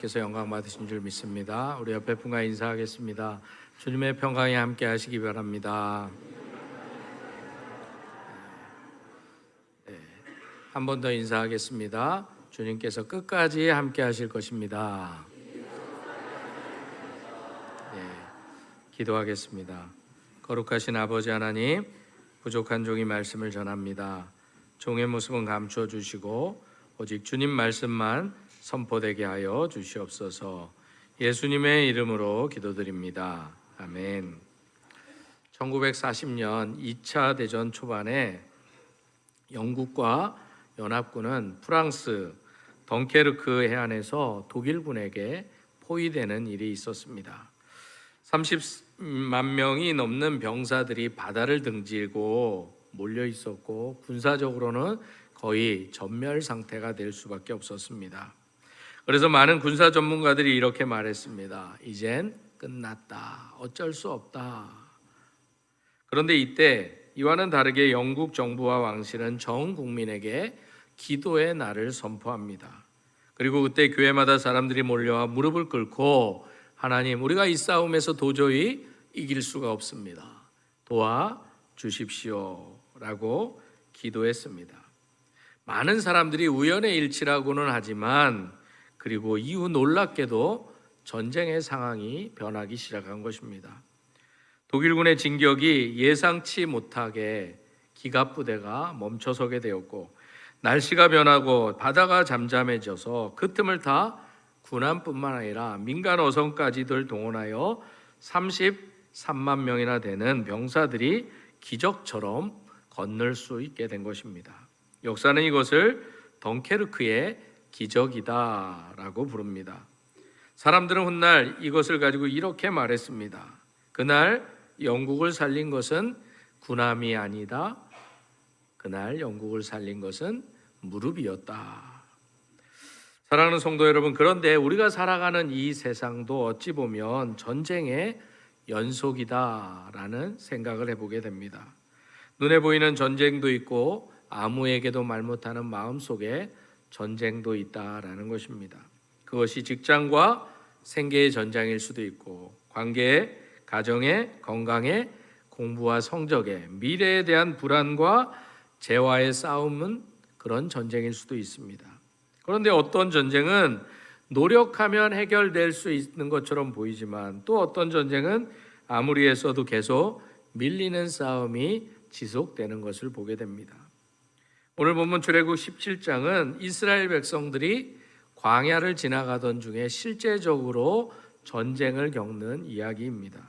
께서 영광 받으신 줄 믿습니다. 우리 옆에 분과 인사하겠습니다. 주님의 평강이 함께 하시기 바랍니다. 한 번 더 인사하겠습니다. 주님께서 끝까지 함께 하실 것입니다. 기도하겠습니다. 거룩하신 아버지 하나님, 부족한 종이 말씀을 전합니다. 종의 모습은 감추어 주시고 오직 주님 말씀만 선포되게 하여 주시옵소서. 예수님의 이름으로 기도드립니다. 아멘. 1940년 2차 대전 초반에 영국과 연합군은 프랑스 덩케르크 해안에서 독일군에게 포위되는 일이 있었습니다. 30만 명이 넘는 병사들이 바다를 등지고 몰려 있었고 군사적으로는 거의 전멸 상태가 될 수밖에 없었습니다. 그래서 많은 군사 전문가들이 이렇게 말했습니다. 이젠 끝났다. 어쩔 수 없다. 그런데 이때 이와는 다르게 영국 정부와 왕실은 전 국민에게 기도의 날을 선포합니다. 그리고 그때 교회마다 사람들이 몰려와 무릎을 꿇고 하나님, 우리가 이 싸움에서 도저히 이길 수가 없습니다. 도와주십시오 라고 기도했습니다. 많은 사람들이 우연의 일치라고는 하지만 그리고 이후 놀랍게도 전쟁의 상황이 변하기 시작한 것입니다. 독일군의 진격이 예상치 못하게 기갑부대가 멈춰서게 되었고 날씨가 변하고 바다가 잠잠해져서 그 틈을 타 군함뿐만 아니라 민간 어선까지들 동원하여 33만 명이나 되는 병사들이 기적처럼 건널 수 있게 된 것입니다. 역사는 이것을 덩케르크의 기적이다라고 부릅니다. 사람들은 훗날 이것을 가지고 이렇게 말했습니다. 그날 영국을 살린 것은 군함이 아니다. 그날 영국을 살린 것은 무릎이었다. 사랑하는 성도 여러분, 그런데 우리가 살아가는 이 세상도 어찌 보면 전쟁의 연속이다라는 생각을 해보게 됩니다. 눈에 보이는 전쟁도 있고 아무에게도 말 못하는 마음속에 전쟁도 있다라는 것입니다. 그것이 직장과 생계의 전장일 수도 있고 관계에, 가정에, 건강에, 공부와 성적에, 미래에 대한 불안과 재화의 싸움은 그런 전쟁일 수도 있습니다. 그런데 어떤 전쟁은 노력하면 해결될 수 있는 것처럼 보이지만 또 어떤 전쟁은 아무리 했어도 계속 밀리는 싸움이 지속되는 것을 보게 됩니다. 오늘 본문 출애굽 17장은 이스라엘 백성들이 광야를 지나가던 중에 실제적으로 전쟁을 겪는 이야기입니다.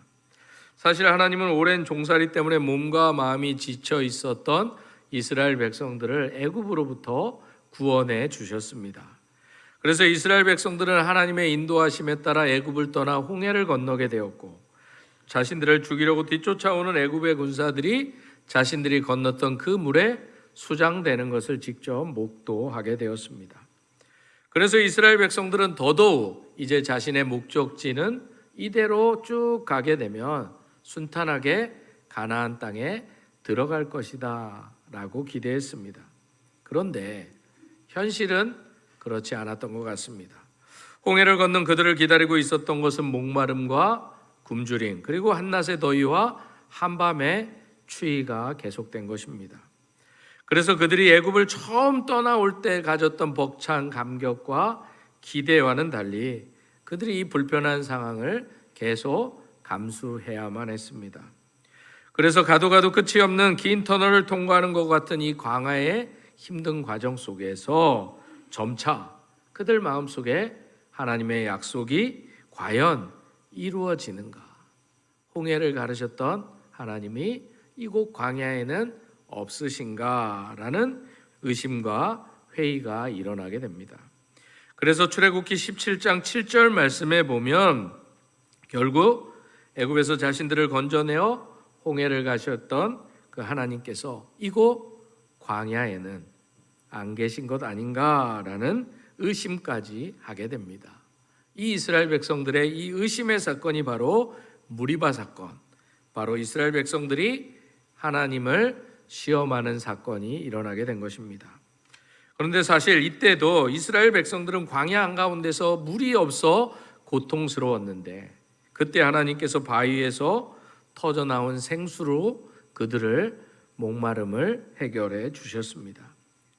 사실 하나님은 오랜 종살이 때문에 몸과 마음이 지쳐 있었던 이스라엘 백성들을 애굽으로부터 구원해 주셨습니다. 그래서 이스라엘 백성들은 하나님의 인도하심에 따라 애굽을 떠나 홍해를 건너게 되었고 자신들을 죽이려고 뒤쫓아오는 애굽의 군사들이 자신들이 건넜던 그 물에 수장되는 것을 직접 목도하게 되었습니다. 그래서 이스라엘 백성들은 더더욱 이제 자신의 목적지는 이대로 쭉 가게 되면 순탄하게 가나안 땅에 들어갈 것이다 라고 기대했습니다. 그런데 현실은 그렇지 않았던 것 같습니다. 홍해를 건넌 그들을 기다리고 있었던 것은 목마름과 굶주림, 그리고 한낮의 더위와 한밤의 추위가 계속된 것입니다. 그래서 그들이 애굽을 처음 떠나올 때 가졌던 벅찬 감격과 기대와는 달리 그들이 이 불편한 상황을 계속 감수해야만 했습니다. 그래서 가도 끝이 없는 긴 터널을 통과하는 것 같은 이 광야의 힘든 과정 속에서 점차 그들 마음속에 하나님의 약속이 과연 이루어지는가? 홍해를 가르셨던 하나님이 이곳 광야에는 없으신가라는 의심과 회의가 일어나게 됩니다. 그래서 출애굽기 17장 7절 말씀에 보면 결국 애굽에서 자신들을 건져내어 홍해를 가셨던 그 하나님께서 이곳 광야에는 안 계신 것 아닌가라는 의심까지 하게 됩니다. 이 이스라엘 백성들의 이 의심의 사건이 바로 무리바 사건, 바로 이스라엘 백성들이 하나님을 시험하는 사건이 일어나게 된 것입니다. 그런데 사실 이때도 이스라엘 백성들은 광야 한가운데서 물이 없어 고통스러웠는데 그때 하나님께서 바위에서 터져나온 생수로 그들을 목마름을 해결해 주셨습니다.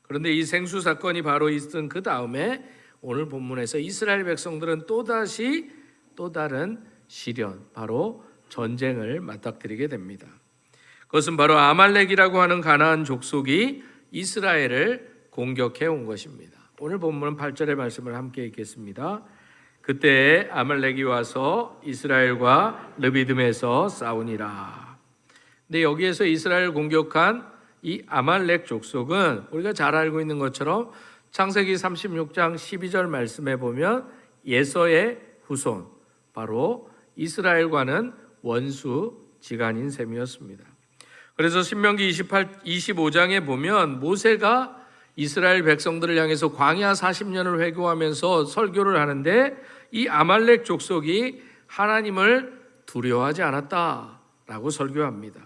그런데 이 생수 사건이 바로 있은 그 다음에 오늘 본문에서 이스라엘 백성들은 또다시 또 다른 시련, 바로 전쟁을 맞닥뜨리게 됩니다. 그것은 바로 아말렉이라고 하는 가나안 족속이 이스라엘을 공격해 온 것입니다. 오늘 본문 8절의 말씀을 함께 읽겠습니다. 그때 아말렉이 와서 이스라엘과 르비딤에서 싸우니라. 근데 여기에서 이스라엘 공격한 이 아말렉 족속은 우리가 잘 알고 있는 것처럼 창세기 36장 12절 말씀에 보면 예서의 후손, 바로 이스라엘과는 원수 지간인 셈이었습니다. 그래서 신명기 25장에 보면 모세가 이스라엘 백성들을 향해서 광야 40년을 회고하면서 설교를 하는데 이 아말렉 족속이 하나님을 두려워하지 않았다라고 설교합니다.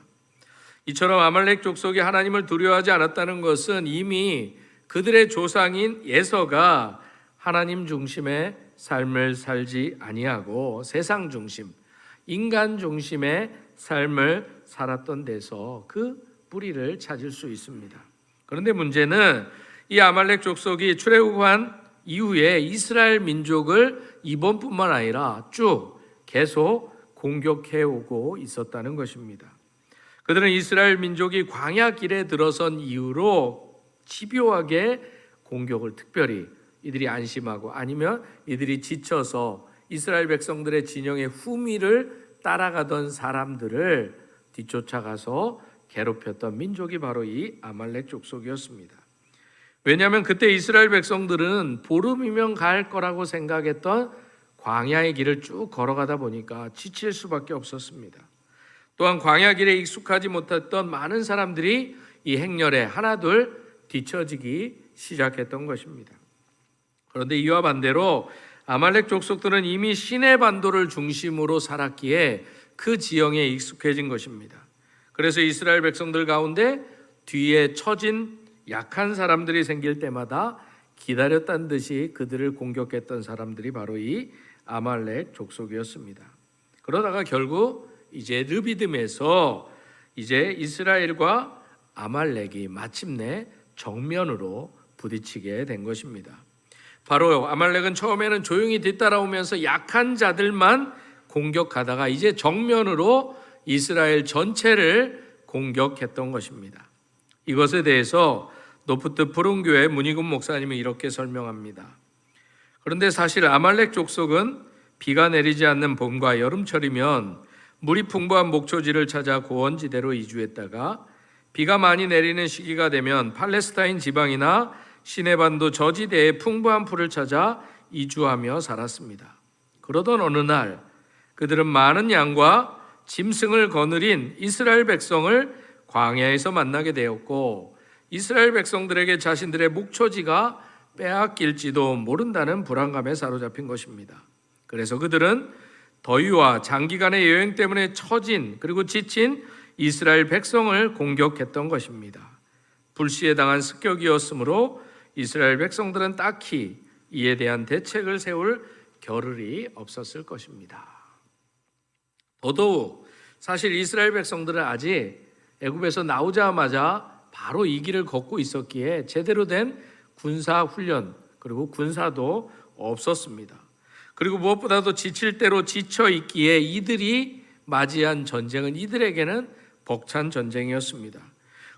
이처럼 아말렉 족속이 하나님을 두려워하지 않았다는 것은 이미 그들의 조상인 예서가 하나님 중심의 삶을 살지 아니하고 세상 중심, 인간 중심의 삶을 살았던 데서 그 뿌리를 찾을 수 있습니다. 그런데 문제는 이 아말렉 족속이 출애굽한 이후에 이스라엘 민족을 이번뿐만 아니라 쭉 계속 공격해오고 있었다는 것입니다. 그들은 이스라엘 민족이 광야 길에 들어선 이후로 집요하게 공격을, 특별히 이들이 안심하고 아니면 이들이 지쳐서 이스라엘 백성들의 진영의 후미를 따라가던 사람들을 뒤쫓아가서 괴롭혔던 민족이 바로 이 아말렉 족속이었습니다. 왜냐하면 그때 이스라엘 백성들은 보름이면 갈 거라고 생각했던 광야의 길을 쭉 걸어가다 보니까 지칠 수밖에 없었습니다. 또한 광야 길에 익숙하지 못했던 많은 사람들이 이 행렬에 하나둘 뒤처지기 시작했던 것입니다. 그런데 이와 반대로 아말렉 족속들은 이미 시내 반도를 중심으로 살았기에 그 지형에 익숙해진 것입니다. 그래서 이스라엘 백성들 가운데 뒤에 처진 약한 사람들이 생길 때마다 기다렸다는 듯이 그들을 공격했던 사람들이 바로 이 아말렉 족속이었습니다. 그러다가 결국 이제 르비딤에서 이제 이스라엘과 아말렉이 마침내 정면으로 부딪히게 된 것입니다. 바로 아말렉은 처음에는 조용히 뒤따라오면서 약한 자들만 공격하다가 이제 정면으로 이스라엘 전체를 공격했던 것입니다. 이것에 대해서 노프트 푸른교회 문희근 목사님이 이렇게 설명합니다. 그런데 사실 아말렉 족속은 비가 내리지 않는 봄과 여름철이면 물이 풍부한 목초지를 찾아 고원지대로 이주했다가 비가 많이 내리는 시기가 되면 팔레스타인 지방이나 시내반도 저지대에 풍부한 풀을 찾아 이주하며 살았습니다. 그러던 어느 날 그들은 많은 양과 짐승을 거느린 이스라엘 백성을 광야에서 만나게 되었고 이스라엘 백성들에게 자신들의 목초지가 빼앗길지도 모른다는 불안감에 사로잡힌 것입니다. 그래서 그들은 더위와 장기간의 여행 때문에 처진 그리고 지친 이스라엘 백성을 공격했던 것입니다. 불시에 당한 습격이었으므로 이스라엘 백성들은 딱히 이에 대한 대책을 세울 겨를이 없었을 것입니다. 더더욱 사실 이스라엘 백성들은 아직 애굽에서 나오자마자 바로 이 길을 걷고 있었기에 제대로 된 군사 훈련 그리고 군사도 없었습니다. 그리고 무엇보다도 지칠 대로 지쳐 있기에 이들이 맞이한 전쟁은 이들에게는 벅찬 전쟁이었습니다.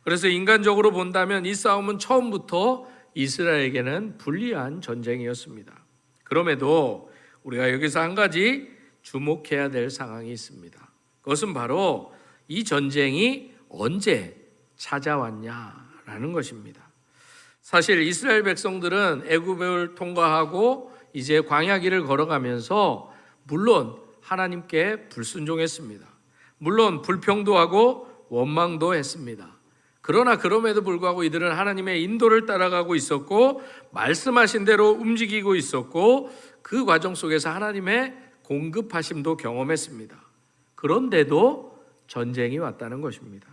그래서 인간적으로 본다면 이 싸움은 처음부터 이스라엘에게는 불리한 전쟁이었습니다. 그럼에도 우리가 여기서 한 가지 주목해야 될 상황이 있습니다. 그것은 바로 이 전쟁이 언제 찾아왔냐라는 것입니다. 사실 이스라엘 백성들은 애굽을 통과하고 이제 광야길을 걸어가면서 물론 하나님께 불순종했습니다. 물론 불평도 하고 원망도 했습니다. 그러나 그럼에도 불구하고 이들은 하나님의 인도를 따라가고 있었고 말씀하신 대로 움직이고 있었고 그 과정 속에서 하나님의 공급하심도 경험했습니다. 그런데도 전쟁이 왔다는 것입니다.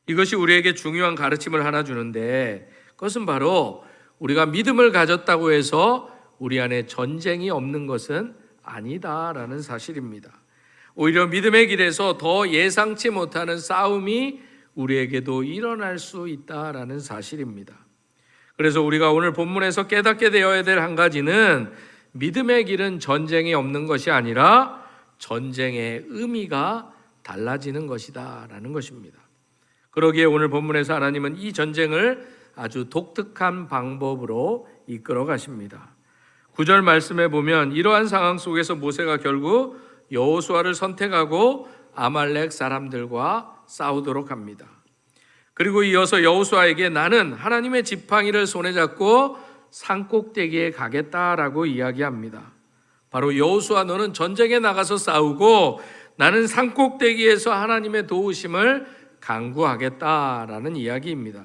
이것이 우리에게 중요한 가르침을 하나 주는데 그것은 바로 우리가 믿음을 가졌다고 해서 우리 안에 전쟁이 없는 것은 아니다라는 사실입니다. 오히려 믿음의 길에서 더 예상치 못하는 싸움이 우리에게도 일어날 수 있다라는 사실입니다. 그래서 우리가 오늘 본문에서 깨닫게 되어야 될 한 가지는 믿음의 길은 전쟁이 없는 것이 아니라 전쟁의 의미가 달라지는 것이다 라는 것입니다. 그러기에 오늘 본문에서 하나님은 이 전쟁을 아주 독특한 방법으로 이끌어 가십니다. 9절 말씀에 보면 이러한 상황 속에서 모세가 결국 여호수아를 선택하고 아말렉 사람들과 싸우도록 합니다. 그리고 이어서 여호수아에게 나는 하나님의 지팡이를 손에 잡고 산꼭대기에 가겠다라고 이야기합니다. 바로 여호수아 너는 전쟁에 나가서 싸우고 나는 산꼭대기에서 하나님의 도우심을 간구하겠다라는 이야기입니다.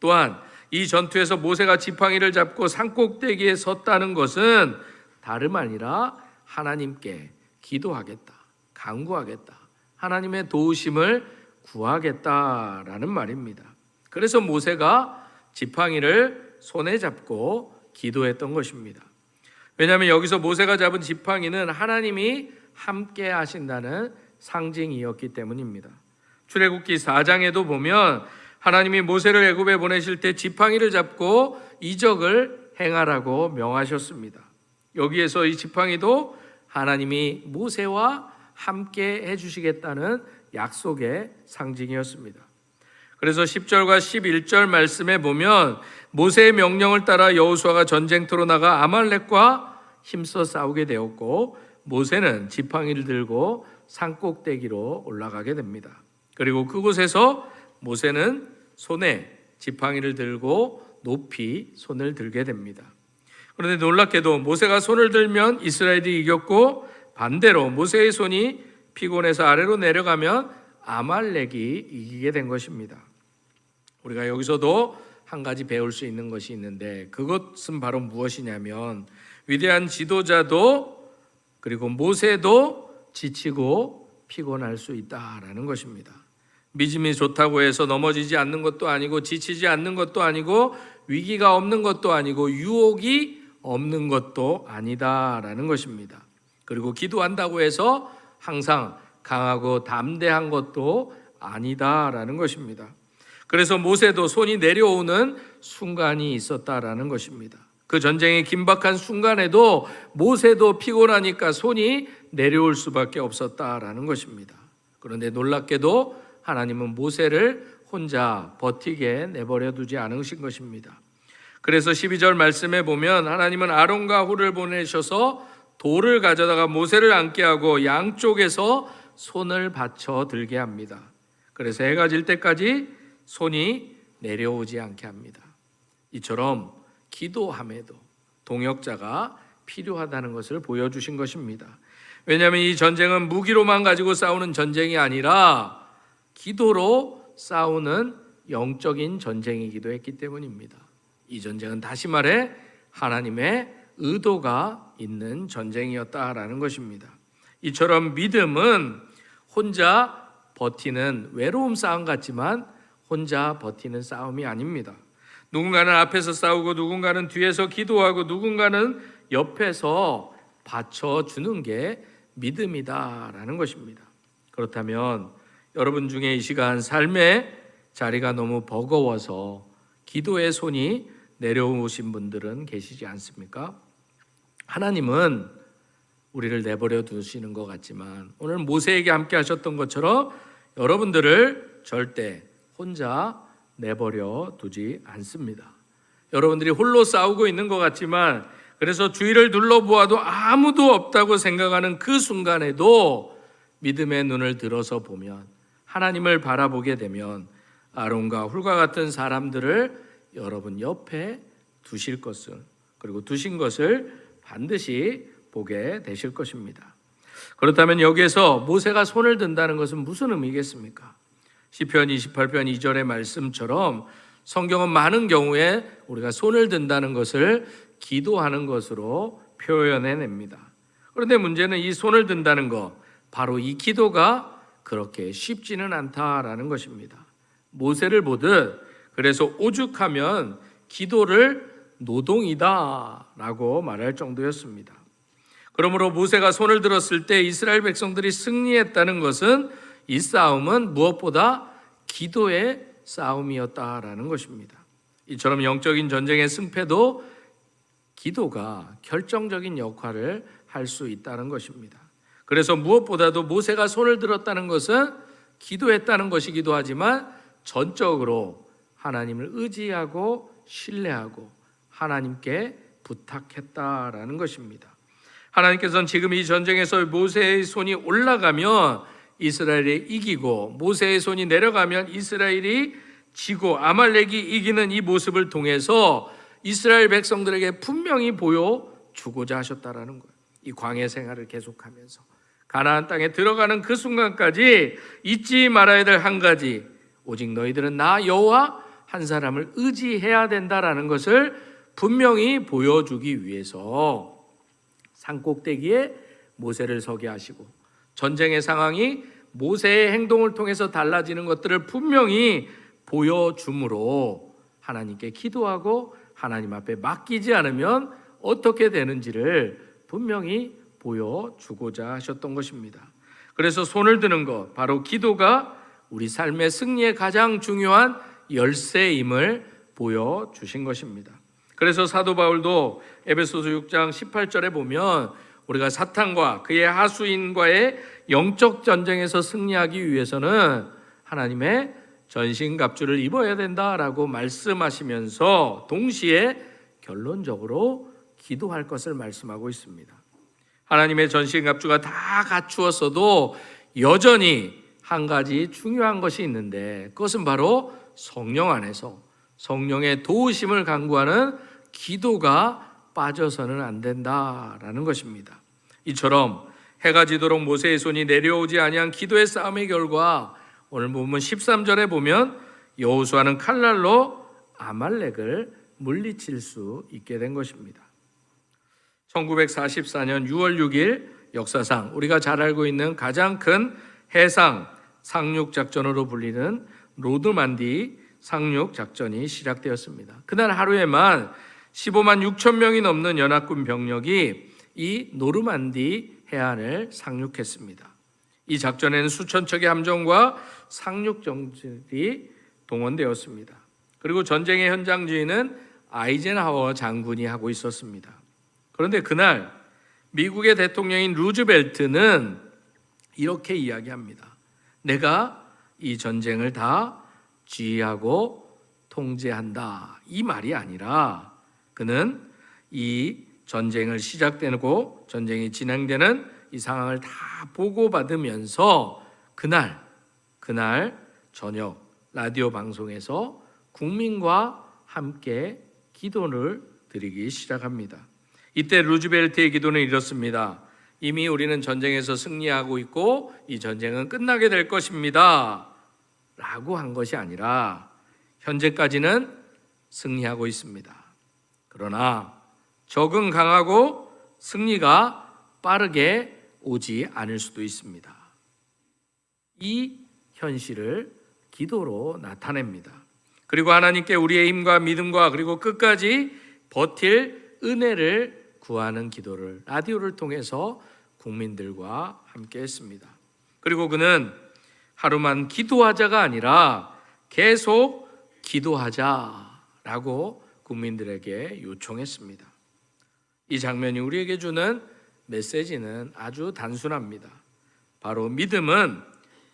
또한 이 전투에서 모세가 지팡이를 잡고 산꼭대기에 섰다는 것은 다름 아니라 하나님께 기도하겠다, 간구하겠다, 하나님의 도우심을 구하겠다라는 말입니다. 그래서 모세가 지팡이를 손에 잡고 기도했던 것입니다. 왜냐하면 여기서 모세가 잡은 지팡이는 하나님이 함께 하신다는 상징이었기 때문입니다. 출애굽기 4장에도 보면 하나님이 모세를 애굽에 보내실 때 지팡이를 잡고 이적을 행하라고 명하셨습니다. 여기에서 이 지팡이도 하나님이 모세와 함께 해주시겠다는 약속의 상징이었습니다. 그래서 10절과 11절 말씀에 보면 모세의 명령을 따라 여호수아가 전쟁터로 나가 아말렉과 힘써 싸우게 되었고 모세는 지팡이를 들고 산꼭대기로 올라가게 됩니다. 그리고 그곳에서 모세는 손에 지팡이를 들고 높이 손을 들게 됩니다. 그런데 놀랍게도 모세가 손을 들면 이스라엘이 이겼고 반대로 모세의 손이 피곤해서 아래로 내려가면 아말렉이 이기게 된 것입니다. 우리가 여기서도 한 가지 배울 수 있는 것이 있는데 그것은 바로 무엇이냐면 위대한 지도자도 그리고 모세도 지치고 피곤할 수 있다라는 것입니다. 믿음이 좋다고 해서 넘어지지 않는 것도 아니고 지치지 않는 것도 아니고 위기가 없는 것도 아니고 유혹이 없는 것도 아니다라는 것입니다. 그리고 기도한다고 해서 항상 강하고 담대한 것도 아니다라는 것입니다. 그래서 모세도 손이 내려오는 순간이 있었다라는 것입니다. 그 전쟁의 긴박한 순간에도 모세도 피곤하니까 손이 내려올 수밖에 없었다라는 것입니다. 그런데 놀랍게도 하나님은 모세를 혼자 버티게 내버려 두지 않으신 것입니다. 그래서 12절 말씀에 보면 하나님은 아론과 훌을 보내셔서 돌을 가져다가 모세를 앉게 하고 양쪽에서 손을 받쳐 들게 합니다. 그래서 해가 질 때까지 손이 내려오지 않게 합니다. 이처럼 기도함에도 동역자가 필요하다는 것을 보여주신 것입니다. 왜냐하면 이 전쟁은 무기로만 가지고 싸우는 전쟁이 아니라 기도로 싸우는 영적인 전쟁이기도 했기 때문입니다. 이 전쟁은 다시 말해 하나님의 의도가 있는 전쟁이었다라는 것입니다. 이처럼 믿음은 혼자 버티는 외로움 싸움 같지만 혼자 버티는 싸움이 아닙니다. 누군가는 앞에서 싸우고 누군가는 뒤에서 기도하고 누군가는 옆에서 받쳐주는 게 믿음이다라는 것입니다. 그렇다면 여러분 중에 이 시간 삶의 자리가 너무 버거워서 기도의 손이 내려오신 분들은 계시지 않습니까? 하나님은 우리를 내버려 두시는 것 같지만 오늘 모세에게 함께 하셨던 것처럼 여러분들을 절대 혼자 내버려 두지 않습니다. 여러분들이 홀로 싸우고 있는 것 같지만 그래서 주위를 둘러보아도 아무도 없다고 생각하는 그 순간에도 믿음의 눈을 들어서 보면 하나님을 바라보게 되면 아론과 훌과 같은 사람들을 여러분 옆에 두실 것을 그리고 두신 것을 반드시 보게 되실 것입니다. 그렇다면 여기에서 모세가 손을 든다는 것은 무슨 의미겠습니까? 시편 28편 2절의 말씀처럼 성경은 많은 경우에 우리가 손을 든다는 것을 기도하는 것으로 표현해냅니다. 그런데 문제는 이 손을 든다는 것, 바로 이 기도가 그렇게 쉽지는 않다라는 것입니다. 모세를 보듯 그래서 오죽하면 기도를 노동이다라고 말할 정도였습니다. 그러므로 모세가 손을 들었을 때 이스라엘 백성들이 승리했다는 것은 이 싸움은 무엇보다 기도의 싸움이었다라는 것입니다. 이처럼 영적인 전쟁의 승패도 기도가 결정적인 역할을 할 수 있다는 것입니다. 그래서 무엇보다도 모세가 손을 들었다는 것은 기도했다는 것이기도 하지만 전적으로 하나님을 의지하고 신뢰하고 하나님께 부탁했다라는 것입니다. 하나님께서는 지금 이 전쟁에서 모세의 손이 올라가면 이스라엘이 이기고 모세의 손이 내려가면 이스라엘이 지고 아말렉이 이기는 이 모습을 통해서 이스라엘 백성들에게 분명히 보여주고자 하셨다라는 거예요. 이 광야 생활을 계속하면서 가나안 땅에 들어가는 그 순간까지 잊지 말아야 될 한 가지, 오직 너희들은 나 여호와 한 사람을 의지해야 된다라는 것을 분명히 보여주기 위해서 산꼭대기에 모세를 서게 하시고 전쟁의 상황이 모세의 행동을 통해서 달라지는 것들을 분명히 보여줌으로 하나님께 기도하고 하나님 앞에 맡기지 않으면 어떻게 되는지를 분명히 보여주고자 하셨던 것입니다. 그래서 손을 드는 것, 바로 기도가 우리 삶의 승리의 가장 중요한 열쇠임을 보여주신 것입니다. 그래서 사도 바울도 에베소서 6장 18절에 보면 우리가 사탄과 그의 하수인과의 영적 전쟁에서 승리하기 위해서는 하나님의 전신갑주를 입어야 된다라고 말씀하시면서 동시에 결론적으로 기도할 것을 말씀하고 있습니다. 하나님의 전신갑주가 다 갖추었어도 여전히 한 가지 중요한 것이 있는데 그것은 바로 성령 안에서 성령의 도우심을 간구하는 기도가 빠져서는 안 된다라는 것입니다. 이처럼 해가 지도록 모세의 손이 내려오지 아니한 기도의 싸움의 결과 오늘 본문 13절에 보면 여호수아는 칼날로 아말렉을 물리칠 수 있게 된 것입니다. 1944년 6월 6일 역사상 우리가 잘 알고 있는 가장 큰 해상 상륙작전으로 불리는 노르만디 상륙작전이 시작되었습니다. 그날 하루에만 15만 6천 명이 넘는 연합군 병력이 이 노르만디 해안을 상륙했습니다. 이 작전에는 수천 척의 함정과 상륙정들이 동원되었습니다. 그리고 전쟁의 현장 지휘는 아이젠하워 장군이 하고 있었습니다. 그런데 그날 미국의 대통령인 루즈벨트는 이렇게 이야기합니다. 내가 이 전쟁을 다 지휘하고 통제한다. 이 말이 아니라 그는 이 전쟁을 시작되고 전쟁이 진행되는 이 상황을 다 보고받으면서 그날 저녁 라디오 방송에서 국민과 함께 기도를 드리기 시작합니다. 이때 루즈벨트의 기도는 이렇습니다. 이미 우리는 전쟁에서 승리하고 있고 이 전쟁은 끝나게 될 것입니다 라고 한 것이 아니라 현재까지는 승리하고 있습니다. 그러나 적은 강하고 승리가 빠르게 오지 않을 수도 있습니다. 이 현실을 기도로 나타냅니다. 그리고 하나님께 우리의 힘과 믿음과 그리고 끝까지 버틸 은혜를 구하는 기도를 라디오를 통해서 국민들과 함께 했습니다. 그리고 그는 하루만 기도하자가 아니라 계속 기도하자라고 국민들에게 요청했습니다. 이 장면이 우리에게 주는 메시지는 아주 단순합니다. 바로 믿음은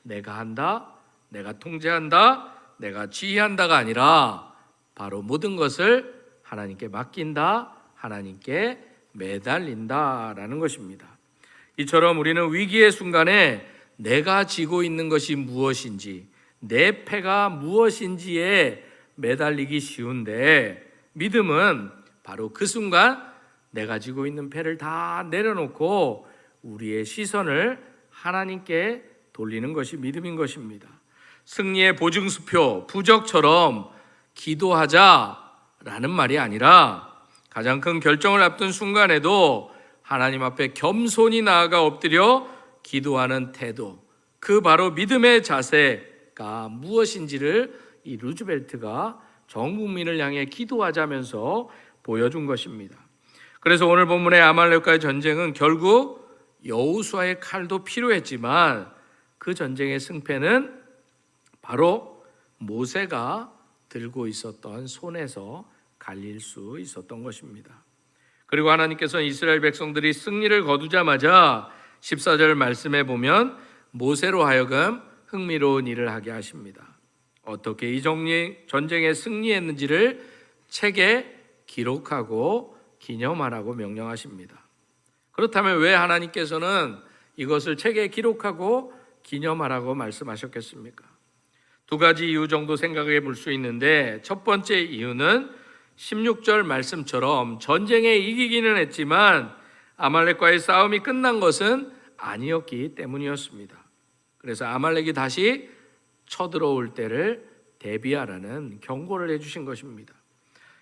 내가 한다, 내가 통제한다, 내가 지휘한다가 아니라 바로 모든 것을 하나님께 맡긴다, 하나님께 매달린다라는 것입니다. 이처럼 우리는 위기의 순간에 내가 지고 있는 것이 무엇인지, 내 패가 무엇인지에 매달리기 쉬운데 믿음은 바로 그 순간 내가 지고 있는 패를 다 내려놓고 우리의 시선을 하나님께 돌리는 것이 믿음인 것입니다. 승리의 보증수표, 부적처럼 기도하자라는 말이 아니라 가장 큰 결정을 앞둔 순간에도 하나님 앞에 겸손히 나아가 엎드려 기도하는 태도, 그 바로 믿음의 자세가 무엇인지를 이 루즈벨트가 전 국민을 향해 기도하자면서 보여준 것입니다. 그래서 오늘 본문의 아말렉과의 전쟁은 결국 여호수아의 칼도 필요했지만 그 전쟁의 승패는 바로 모세가 들고 있었던 손에서 갈릴 수 있었던 것입니다. 그리고 하나님께서는 이스라엘 백성들이 승리를 거두자마자 14절 말씀에 보면 모세로 하여금 흥미로운 일을 하게 하십니다. 어떻게 이 전쟁에 승리했는지를 책에 기록하고 기념하라고 명령하십니다. 그렇다면 왜 하나님께서는 이것을 책에 기록하고 기념하라고 말씀하셨겠습니까? 두 가지 이유 정도 생각해 볼 수 있는데, 첫 번째 이유는 16절 말씀처럼 전쟁에 이기기는 했지만 아말렉과의 싸움이 끝난 것은 아니었기 때문이었습니다. 그래서 아말렉이 다시 쳐들어올 때를 대비하라는 경고를 해주신 것입니다.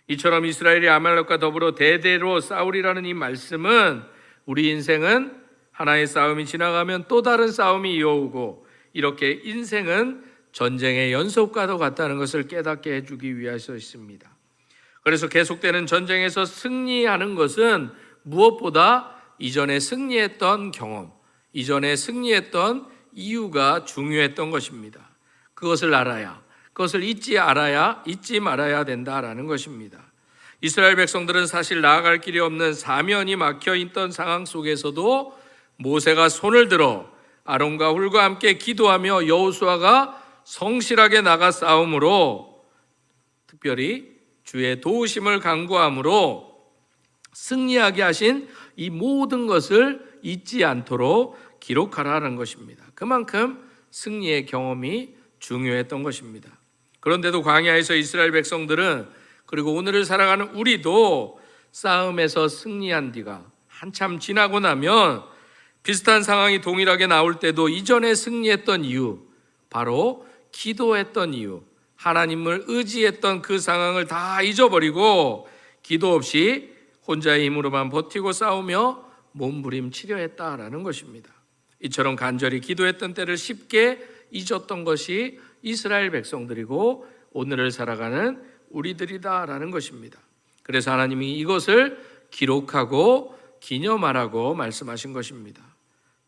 이처럼 이스라엘이 아말렉과 더불어 대대로 싸우리라는 이 말씀은 우리 인생은 하나의 싸움이 지나가면 또 다른 싸움이 이어오고 이렇게 인생은 전쟁의 연속과도 같다는 것을 깨닫게 해주기 위해서 있습니다. 그래서 계속되는 전쟁에서 승리하는 것은 무엇보다 이전에 승리했던 경험, 이전에 승리했던 이유가 중요했던 것입니다. 그것을 알아야, 그것을 잊지 말아야 된다라는 것입니다. 이스라엘 백성들은 사실 나아갈 길이 없는 사면이 막혀 있던 상황 속에서도 모세가 손을 들어 아론과 훌과 함께 기도하며 여호수아가 성실하게 나가 싸움으로, 특별히 주의 도우심을 간구함으로 승리하게 하신 이 모든 것을 잊지 않도록 기록하라는 것입니다. 그만큼 승리의 경험이 중요했던 것입니다. 그런데도 광야에서 이스라엘 백성들은, 그리고 오늘을 살아가는 우리도 싸움에서 승리한 뒤가 한참 지나고 나면 비슷한 상황이 동일하게 나올 때도 이전에 승리했던 이유, 바로 기도했던 이유, 하나님을 의지했던 그 상황을 다 잊어버리고 기도 없이 혼자의 힘으로만 버티고 싸우며 몸부림치려 했다라는 것입니다. 이처럼 간절히 기도했던 때를 쉽게 잊었던 것이 이스라엘 백성들이고 오늘을 살아가는 우리들이다라는 것입니다. 그래서 하나님이 이것을 기록하고 기념하라고 말씀하신 것입니다.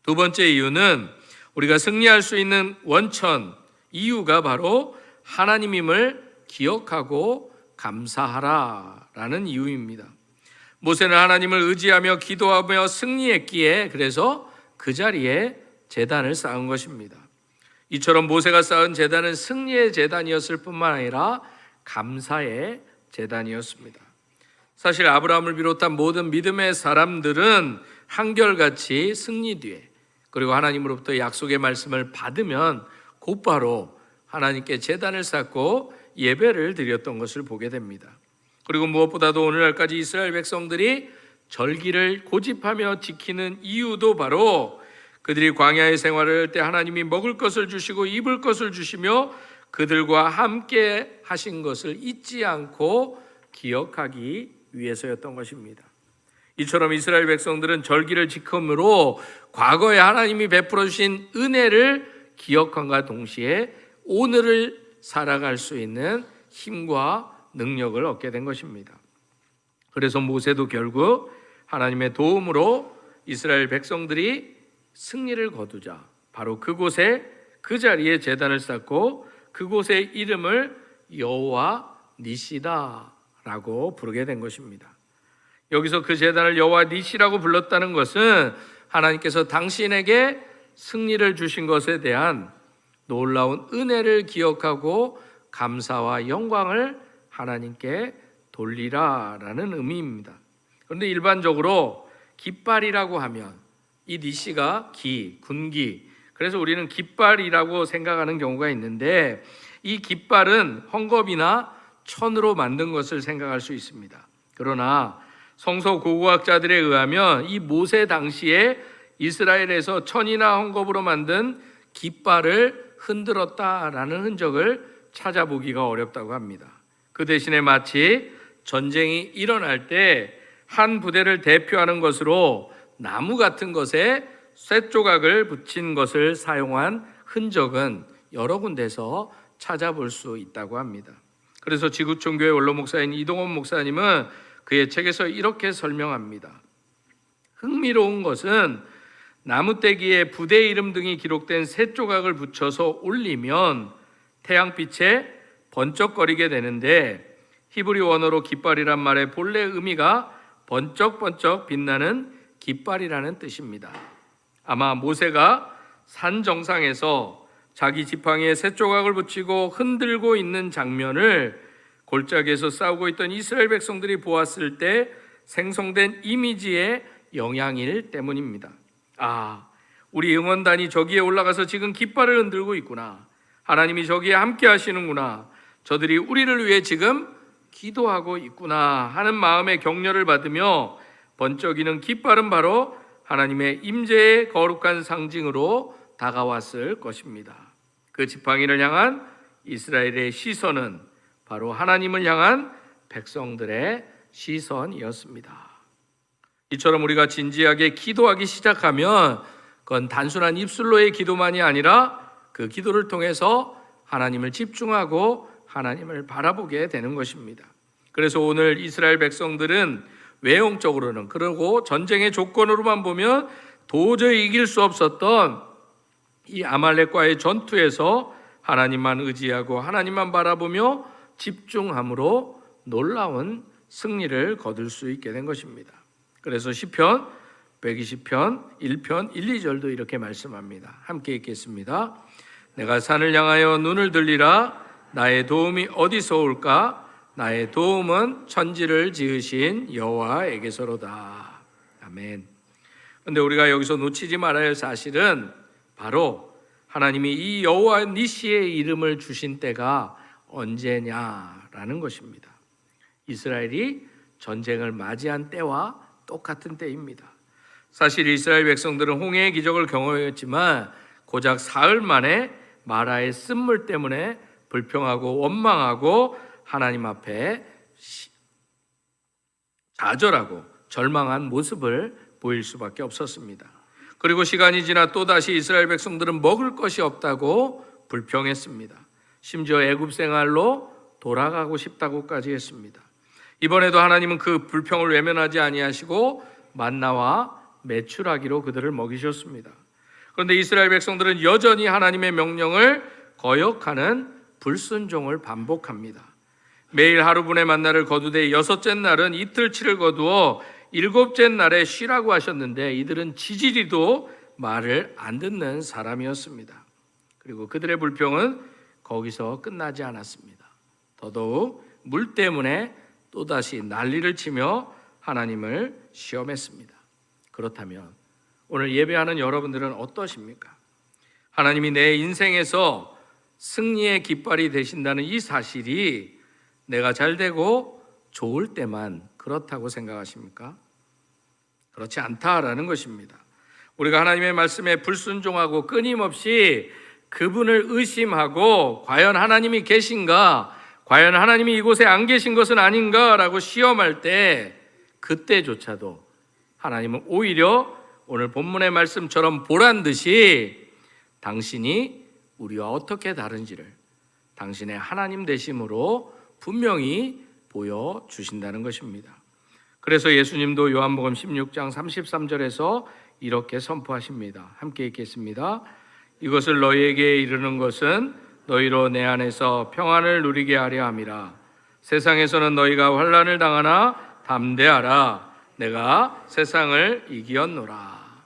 두 번째 이유는 우리가 승리할 수 있는 원천, 이유가 바로 하나님임을 기억하고 감사하라라는 이유입니다. 모세는 하나님을 의지하며 기도하며 승리했기에 그래서 그 자리에 제단을 쌓은 것입니다. 이처럼 모세가 쌓은 제단은 승리의 제단이었을 뿐만 아니라 감사의 제단이었습니다. 사실 아브라함을 비롯한 모든 믿음의 사람들은 한결같이 승리 뒤에, 그리고 하나님으로부터 약속의 말씀을 받으면 곧바로 하나님께 제단을 쌓고 예배를 드렸던 것을 보게 됩니다. 그리고 무엇보다도 오늘날까지 이스라엘 백성들이 절기를 고집하며 지키는 이유도 바로 그들이 광야의 생활을 할 때 하나님이 먹을 것을 주시고 입을 것을 주시며 그들과 함께 하신 것을 잊지 않고 기억하기 위해서였던 것입니다. 이처럼 이스라엘 백성들은 절기를 지킴으로 과거에 하나님이 베풀어 주신 은혜를 기억함과 동시에 오늘을 살아갈 수 있는 힘과 능력을 얻게 된 것입니다. 그래서 모세도 결국 하나님의 도움으로 이스라엘 백성들이 승리를 거두자 바로 그곳에, 그 자리에 제단을 쌓고 그곳의 이름을 여호와 니시다라고 부르게 된 것입니다. 여기서 그 제단을 여호와 니시라고 불렀다는 것은 하나님께서 당신에게 승리를 주신 것에 대한 놀라운 은혜를 기억하고 감사와 영광을 하나님께 돌리라라는 의미입니다. 그런데 일반적으로 깃발이라고 하면 이 니시가 군기, 그래서 우리는 깃발이라고 생각하는 경우가 있는데 이 깃발은 헝겊이나 천으로 만든 것을 생각할 수 있습니다. 그러나 성서 고고학자들에 의하면 이 모세 당시에 이스라엘에서 천이나 헝겊으로 만든 깃발을 흔들었다라는 흔적을 찾아보기가 어렵다고 합니다. 그 대신에 마치 전쟁이 일어날 때 한 부대를 대표하는 것으로 나무 같은 것에 쇠조각을 붙인 것을 사용한 흔적은 여러 군데서 찾아볼 수 있다고 합니다. 그래서 지구촌교회 원로 목사인 이동원 목사님은 그의 책에서 이렇게 설명합니다. 흥미로운 것은 나무떼기에 부대 이름 등이 기록된 새 조각을 붙여서 올리면 태양빛에 번쩍거리게 되는데, 히브리 원어로 깃발이란 말의 본래 의미가 번쩍번쩍 빛나는 깃발이라는 뜻입니다. 아마 모세가 산 정상에서 자기 지팡이에 새 조각을 붙이고 흔들고 있는 장면을 골짜기에서 싸우고 있던 이스라엘 백성들이 보았을 때 생성된 이미지의 영향일 때문입니다. 우리 응원단이 저기에 올라가서 지금 깃발을 흔들고 있구나. 하나님이 저기에 함께 하시는구나. 저들이 우리를 위해 지금 기도하고 있구나 하는 마음의 격려를 받으며 번쩍이는 깃발은 바로 하나님의 임재의 거룩한 상징으로 다가왔을 것입니다. 그 지팡이를 향한 이스라엘의 시선은 바로 하나님을 향한 백성들의 시선이었습니다. 이처럼 우리가 진지하게 기도하기 시작하면 그건 단순한 입술로의 기도만이 아니라 그 기도를 통해서 하나님을 집중하고 하나님을 바라보게 되는 것입니다. 그래서 오늘 이스라엘 백성들은 외형적으로는, 그리고 전쟁의 조건으로만 보면 도저히 이길 수 없었던 이 아말렉과의 전투에서 하나님만 의지하고 하나님만 바라보며 집중함으로 놀라운 승리를 거둘 수 있게 된 것입니다. 그래서 시편 120편 1편 1, 2절도 이렇게 말씀합니다. 함께 읽겠습니다. 내가 산을 향하여 눈을 들리라. 나의 도움이 어디서 올까? 나의 도움은 천지를 지으신 여호와에게서로다. 아멘. 그런데 우리가 여기서 놓치지 말아야 할 사실은 바로 하나님이 이 여호와 니시의 이름을 주신 때가 언제냐라는 것입니다. 이스라엘이 전쟁을 맞이한 때와 똑같은 때입니다. 사실 이스라엘 백성들은 홍해의 기적을 경험했지만 고작 사흘 만에 마라의 쓴물 때문에 불평하고 원망하고 하나님 앞에 좌절하고 절망한 모습을 보일 수밖에 없었습니다. 그리고 시간이 지나 또다시 이스라엘 백성들은 먹을 것이 없다고 불평했습니다. 심지어 애굽 생활로 돌아가고 싶다고까지 했습니다. 이번에도 하나님은 그 불평을 외면하지 아니하시고 만나와 메추라기로 그들을 먹이셨습니다. 그런데 이스라엘 백성들은 여전히 하나님의 명령을 거역하는 불순종을 반복합니다. 매일 하루분의 만나를 거두되 여섯째 날은 이틀치를 거두어 일곱째 날에 쉬라고 하셨는데 이들은 지지리도 말을 안 듣는 사람이었습니다. 그리고 그들의 불평은 거기서 끝나지 않았습니다. 더더욱 물 때문에 또다시 난리를 치며 하나님을 시험했습니다. 그렇다면 오늘 예배하는 여러분들은 어떠십니까? 하나님이 내 인생에서 승리의 깃발이 되신다는 이 사실이 내가 잘 되고 좋을 때만 그렇다고 생각하십니까? 그렇지 않다라는 것입니다. 우리가 하나님의 말씀에 불순종하고 끊임없이 그분을 의심하고 과연 하나님이 계신가, 과연 하나님이 이곳에 안 계신 것은 아닌가라고 시험할 때 그때조차도 하나님은 오히려 오늘 본문의 말씀처럼 보란 듯이 당신이 우리와 어떻게 다른지를 당신의 하나님 되심으로 분명히 보여주신다는 것입니다. 그래서 예수님도 요한복음 16장 33절에서 이렇게 선포하십니다. 함께 읽겠습니다. 이것을 너희에게 이르는 것은 너희로 내 안에서 평안을 누리게 하려 함이라. 세상에서는 너희가 환난을 당하나 담대하라. 내가 세상을 이기었노라.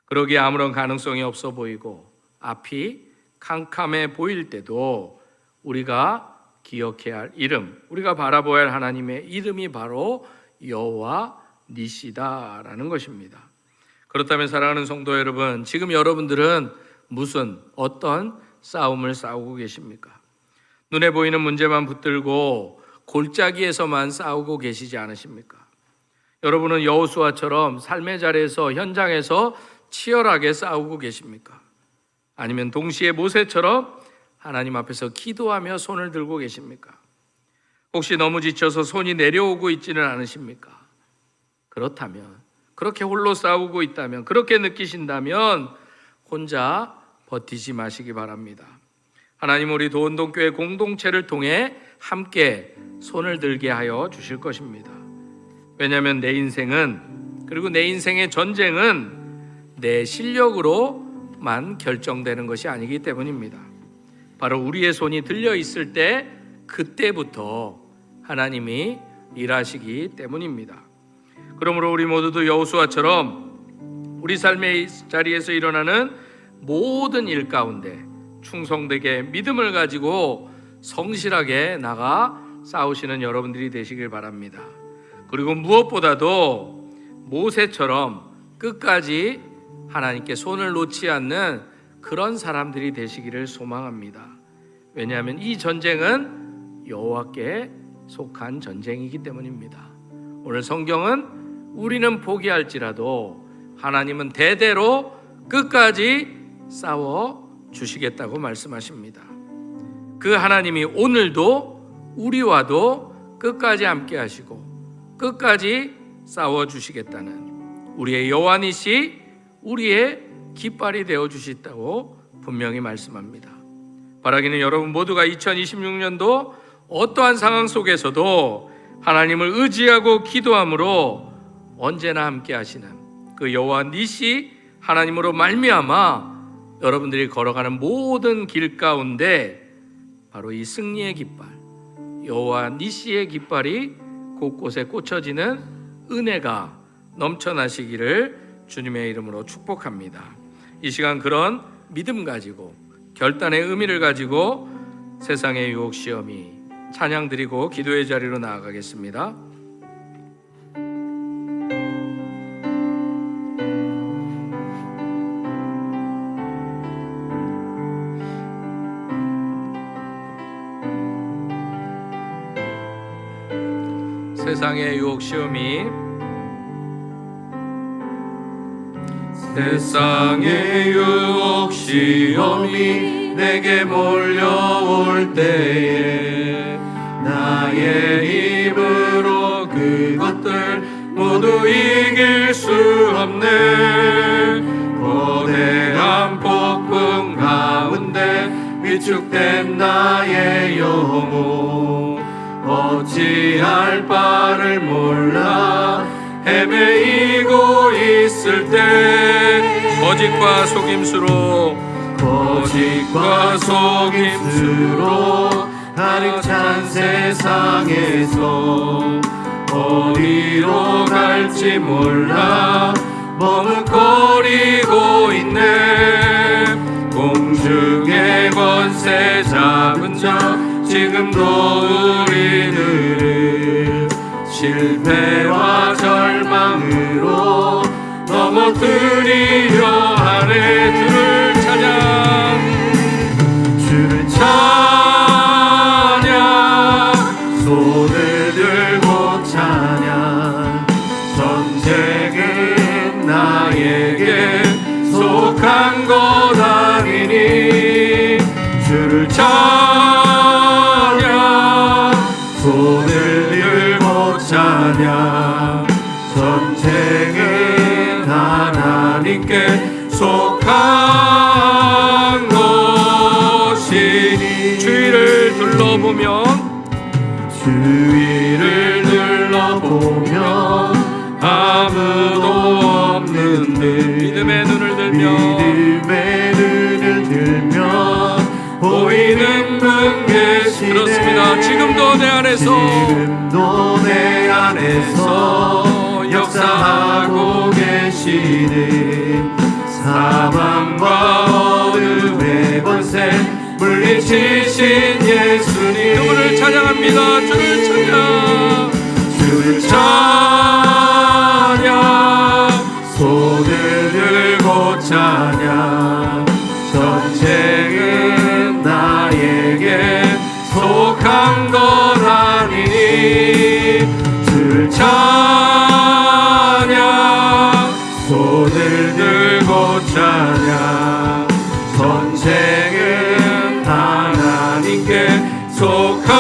그러기에 아무런 가능성이 없어 보이고 앞이 캄캄해 보일 때도 우리가 기억해야 할 이름, 우리가 바라보아야 할 하나님의 이름이 바로 여호와 니시다라는 것입니다. 그렇다면 사랑하는 성도 여러분, 지금 여러분들은 어떤 싸움을 싸우고 계십니까? 눈에 보이는 문제만 붙들고 골짜기에서만 싸우고 계시지 않으십니까? 여러분은 여호수아처럼 삶의 자리에서, 현장에서 치열하게 싸우고 계십니까? 아니면 동시에 모세처럼 하나님 앞에서 기도하며 손을 들고 계십니까? 혹시 너무 지쳐서 손이 내려오고 있지는 않으십니까? 그렇다면, 그렇게 홀로 싸우고 있다면, 그렇게 느끼신다면 혼자 버티지 마시기 바랍니다. 하나님 우리 도원동교회 공동체를 통해 함께 손을 들게 하여 주실 것입니다. 왜냐하면 내 인생은, 그리고 내 인생의 전쟁은 내 실력으로만 결정되는 것이 아니기 때문입니다. 바로 우리의 손이 들려 있을 때 그때부터 하나님이 일하시기 때문입니다. 그러므로 우리 모두도 여호수아처럼 우리 삶의 자리에서 일어나는 모든 일 가운데 충성되게 믿음을 가지고 성실하게 나가 싸우시는 여러분들이 되시길 바랍니다. 그리고 무엇보다도 모세처럼 끝까지 하나님께 손을 놓지 않는 그런 사람들이 되시기를 소망합니다. 왜냐하면 이 전쟁은 여호와께 속한 전쟁이기 때문입니다. 오늘 성경은 우리는 포기할지라도 하나님은 대대로 끝까지 싸워 주시겠다고 말씀하십니다. 그 하나님이 오늘도 우리와도 끝까지 함께 하시고 끝까지 싸워 주시겠다는 우리의 여호와니시 우리의 깃발이 되어 주시다고 분명히 말씀합니다. 바라기는 여러분 모두가 2026년도 어떠한 상황 속에서도 하나님을 의지하고 기도함으로 언제나 함께 하시는 그 여호와 니시 하나님으로 말미암아 여러분들이 걸어가는 모든 길 가운데 바로 이 승리의 깃발, 여호와 니시의 깃발이 곳곳에 꽂혀지는 은혜가 넘쳐나시기를 주님의 이름으로 축복합니다. 이 시간 그런 믿음 가지고 결단의 의미를 가지고 세상의 유혹 시험이 찬양 드리고 기도의 자리로 나아가겠습니다. 세상의 유혹 시험이 세상의 유혹 시험이 내게 몰려올 때에 나의 힘으로 그것들 모두 이길 수 없네. 거대한 폭풍 가운데 위축된 나의 영혼 어찌할 바를 몰라 헤매이고 있을 때 거짓과 속임수로 가득 찬 세상에서 어디로 갈지 몰라 머뭇거리고 있네. 공중의 권세 잡은 자 지금도 우리들을 실패와 절망으로 넘어뜨리려 하네. 주를 찬양 손을 들고 찬양. 전쟁은 나에게 속한 것 아니니 주를 찬양 손을 들고 찬양. 전쟁은 하나님께 속한 것이니 주위를 둘러보면 아무도 없는데 믿음의 눈을 들며 보이는 분 계시네. 그렇습니다. 지금도 내 안에서 역사하고 계시네. 사망과 어둠의 권세 물리치신 예수님 그분을 찬양합니다. 주를 찬양 손을 들고 찬양. 전쟁은 나에게 속한 것 아니니 주를 찬양 손을 들고 찬양. 전쟁은 하나님께 속한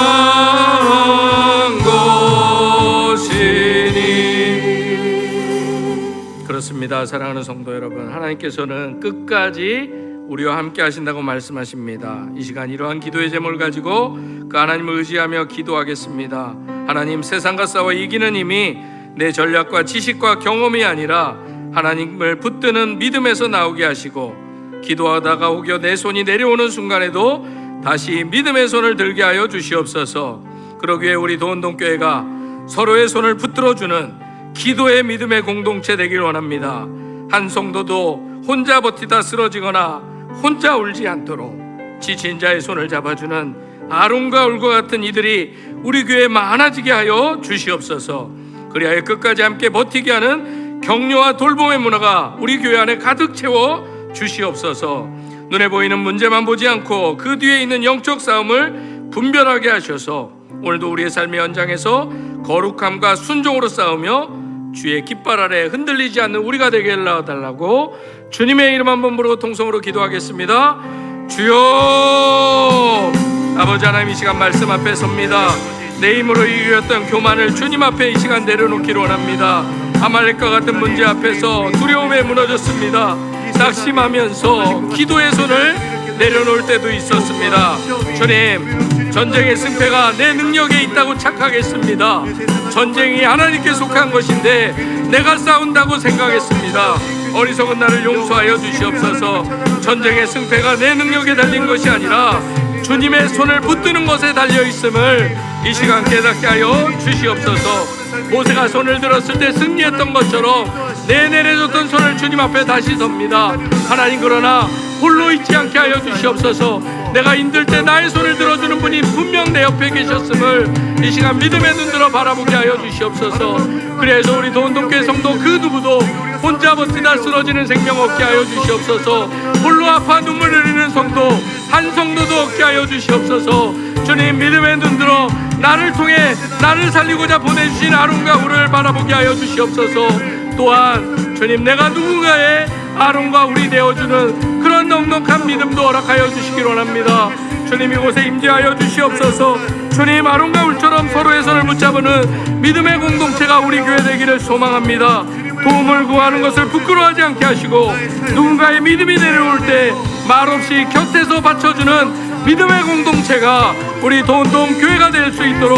것이니. 그렇습니다. 사랑하는 성도 여러분, 하나님께서는 끝까지 우리와 함께 하신다고 말씀하십니다. 이 시간 이러한 기도의 제목을 가지고 그 하나님을 의지하며 기도하겠습니다. 하나님, 세상과 싸워 이기는 힘이 내 전략과 지식과 경험이 아니라 하나님을 붙드는 믿음에서 나오게 하시고, 기도하다가 혹여 내 손이 내려오는 순간에도 다시 믿음의 손을 들게 하여 주시옵소서. 그러기에 우리 도원동교회가 서로의 손을 붙들어주는 기도의 믿음의 공동체 되길 원합니다. 한 성도도 혼자 버티다 쓰러지거나 혼자 울지 않도록 지친 자의 손을 잡아주는 아론과 울과 같은 이들이 우리 교회에 많아지게 하여 주시옵소서. 그리하여 끝까지 함께 버티게 하는 격려와 돌봄의 문화가 우리 교회 안에 가득 채워 주시옵소서. 눈에 보이는 문제만 보지 않고 그 뒤에 있는 영적 싸움을 분별하게 하셔서 오늘도 우리의 삶의 현장에서 거룩함과 순종으로 싸우며 주의 깃발 아래 흔들리지 않는 우리가 되게 해달라고 주님의 이름 한번 부르고 통성으로 기도하겠습니다. 주여, 아버지 하나님, 이 시간 말씀 앞에 섭니다. 내 힘으로 이겼던 교만을 주님 앞에 이 시간 내려놓기를 원합니다. 아말렉과 같은 문제 앞에서 두려움에 무너졌습니다. 낙심하면서 기도의 손을 내려놓을 때도 있었습니다. 주님, 전쟁의 승패가 내 능력에 있다고 착각했습니다. 전쟁이 하나님께 속한 것인데 내가 싸운다고 생각했습니다. 어리석은 나를 용서하여 주시옵소서. 전쟁의 승패가 내 능력에 달린 것이 아니라 주님의 손을 붙드는 것에 달려 있음을 이 시간 깨닫게 하여 주시옵소서. 모세가 손을 들었을 때 승리했던 것처럼 내 내려줬던 손을 주님 앞에 다시 섭니다. 하나님, 그러나 홀로 있지 않게 하여 주시옵소서. 내가 힘들 때 나의 손을 들어주는 분이 분명 내 옆에 계셨음을 이 시간 믿음의 눈들어 바라보게 하여 주시옵소서. 그래서 우리 도원동교회 성도 그 누구도 혼자 버티다 쓰러지는 생명 없게 하여 주시옵소서. 홀로 아파 눈물 흘리는 성도 한 성도도 없게 하여 주시옵소서. 주님, 믿음의 눈들어 나를 통해 나를 살리고자 보내주신 아론과 우를 바라보게 하여 주시옵소서. 또한 주님, 내가 누군가의 아론과 우리 되어주는 그런 넉넉한 믿음도 허락하여 주시기 원합니다. 주님, 이곳에 임재하여 주시옵소서. 주님, 아론과 울처럼 서로의 손을 붙잡는 믿음의 공동체가 우리 교회 되기를 소망합니다. 도움을 구하는 것을 부끄러워하지 않게 하시고 누군가의 믿음이 내려올 때 말없이 곁에서 받쳐주는 믿음의 공동체가 우리 도원동 교회가 될 수 있도록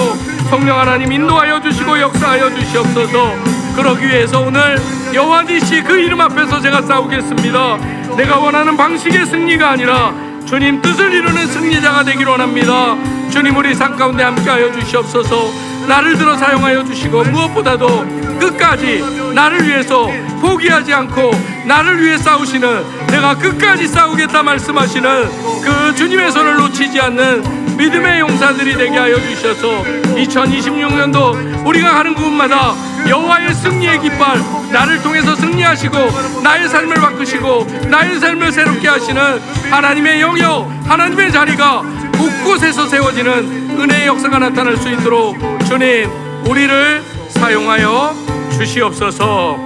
성령 하나님 인도하여 주시고 역사하여 주시옵소서. 그러기 위해서 오늘 여호와 니시 그 이름 앞에서 제가 싸우겠습니다. 내가 원하는 방식의 승리가 아니라 주님 뜻을 이루는 승리자가 되기를 원합니다. 주님, 우리 삶 가운데 함께하여 주시옵소서. 나를 들어 사용하여 주시고 무엇보다도 끝까지 나를 위해서 포기하지 않고 나를 위해 싸우시는, 내가 끝까지 싸우겠다 말씀하시는 그 주님의 손을 놓치지 않는 믿음의 용사들이 되게 하여 주셔서 2026년도 우리가 가는 곳마다 여호와의 승리의 깃발, 나를 통해서 승리하시고 나의 삶을 바꾸시고 나의 삶을 새롭게 하시는 하나님의 영역, 하나님의 자리가 곳곳에서 세워지는 은혜의 역사가 나타날 수 있도록 주님, 우리를 사용하여 주시옵소서.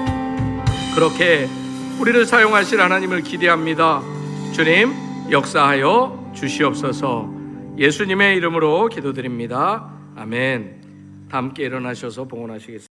그렇게 우리를 사용하실 하나님을 기대합니다. 주님, 역사하여 주시옵소서. 예수님의 이름으로 기도드립니다. 아멘. 다 함께 일어나셔서 봉헌하시겠습니다.